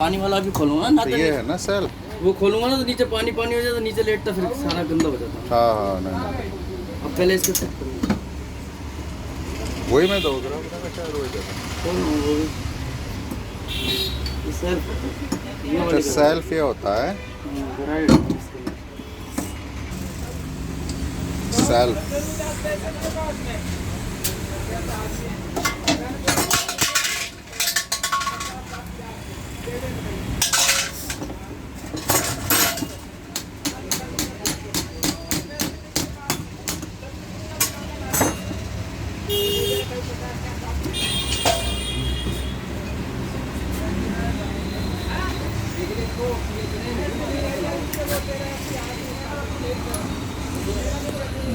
पानी वाला भी खोलूंगा ना, तो ये है ना सेल। वो खोलूंगा ना तो नीचे पानी पानी हो जाता, नीचे लेटता फिर सारा गंदा हो जाता। हाँ हाँ नहीं अब पहले इसको सेट करूंगा। वही मैं तो शायद वही देता। अच्छा सेल्फ ये होता है सेल्फ।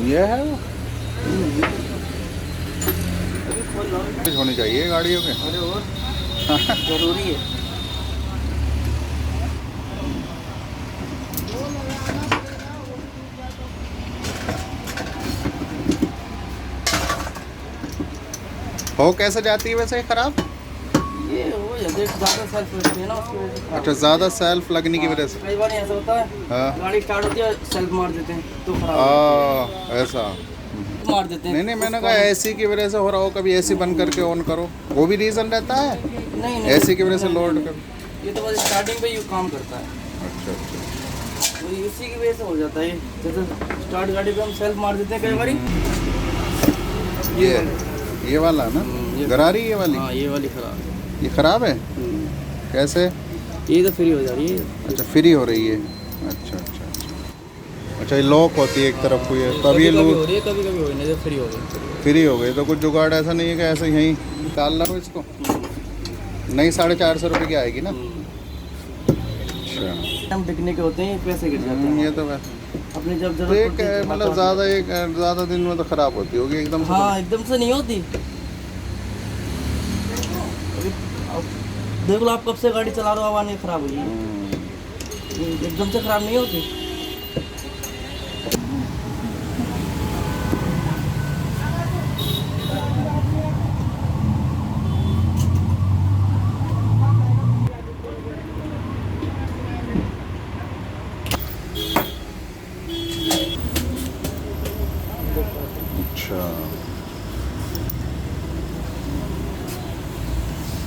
ये है वो होनी चाहिए गाड़ियों के। अरे और जरूरी है। हो कैसे जाती है वैसे खराब? ये हो जाता है ज़्यादा सेल्फ लगती है ना उसकी वजह से। अच्छा ज़्यादा सेल्फ लगने की वजह से। कई बार ऐसा होता है हाँ गाड़ी स्टार्ट होती है सेल्फ मार देते हैं तो खराब हो जाती ऐसा। है। मार देते हैं। नहीं नहीं मैंने कहा एसी की वजह से हो रहा हो, कभी एसी बंद करके ऑन करो, वो भी रीज़न रहता है। नहीं नहीं एसी की वजह से लोड कभी। ये तो बस स्टार्टिंग पे ये काम करता है, अच्छा अच्छा। तो इसी की वजह से हो जाता है। जैसे स्टार्ट गाड़ी पे हम सेल्फ मार देते हैं कई बारी। ये वाला ना गरारी ये वाली। हाँ ये वाली खराब है। ये खराब है कैसे? ये तो फ्री हो जा रही है। अच्छा फ्री हो रही है। अच्छा अच्छा अच्छा। अच्छा ये लॉक होती है एक तरफ को, ये तभी कभी लूज हो रही है, कभी कभी हो रही है, नहीं तो फ्री हो गई। फ्री हो गई। तो कुछ जुगाड़ ऐसा नहीं है कि ऐसे यहीं निकाल लो इसको। नहीं 450 रुपये की आएगी ना। अच्छा हम बिकने के होते हैं पैसे गिर जाते हैं। ये तो वैसे अपनी जब तो जरूरत एक पड़ती है मतलब ज़्यादा दिन में तो ख़राब होती होगी एकदम से। हाँ एकदम से नहीं होती। अब देख लो आप कब से गाड़ी चला रहे हो, आवाज़ नहीं खराब हुई है। एकदम से खराब नहीं होती।